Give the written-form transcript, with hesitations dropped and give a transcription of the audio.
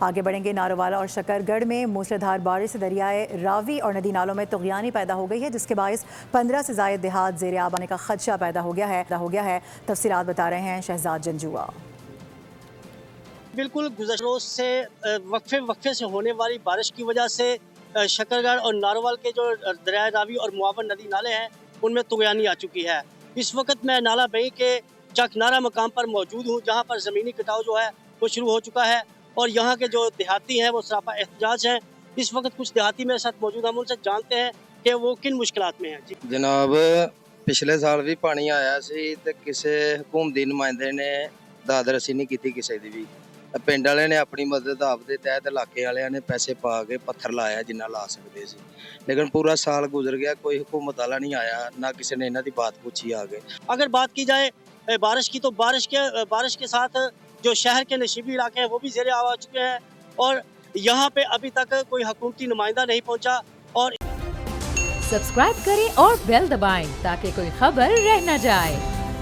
آگے بڑھیں گے نارووالا اور شکرگڑھ میں موسلادھار بارش سے دریائے راوی اور ندی نالوں میں طغیانی پیدا ہو گئی ہے، جس کے باعث 15 سے زائد دیہات زیر آب آنے کا خدشہ پیدا ہو گیا ہے۔ تفصیلات بتا رہے ہیں شہزاد جنجوعہ۔ بالکل گزشتہ روز سے وقفے سے ہونے والی بارش کی وجہ سے شکرگڑھ اور ناروال کے جو دریائے راوی اور معاون ندی نالے ہیں ان میں طغیانی آ چکی ہے۔ اس وقت میں نالہ بئی کے چک نارا مقام پر موجود ہوں، جہاں پر زمینی کٹاؤ جو ہے وہ شروع ہو چکا ہے اور یہاں کے جو دیہاتی ہیں وہ سراپا احتجاج ہیں۔ اس وقت کچھ دیہاتی میرے ساتھ موجود ہیں، ہم ان سے جانتے ہیں کہ وہ کن مشکلات میں ہیں۔ جناب پچھلے سال بھی پانی آیا سی تے کسے حکومتی نمائندے نے داد رسی نہیں کی کسی دی بھی۔ پنڈ والے نے اپنی مدد آپ دے تحت علاقے والے نے پیسے پا کے پتھر لایا جنہ لا سکتے سی، لیکن پورا سال گزر گیا، کوئی حکومت والا نہیں آیا، نہ کسی نے انہاں دی بات پوچھی آگے۔ اگر بات کی جائے بارش کی تو بارش کے ساتھ جو شہر کے نشیبی علاقے ہیں وہ بھی زیر آب آ چکے ہیں اور یہاں پہ ابھی تک کوئی حکومتی نمائندہ نہیں پہنچا۔ اور سبسکرائب کریں اور بیل دبائیں تاکہ کوئی خبر رہ نہ جائے۔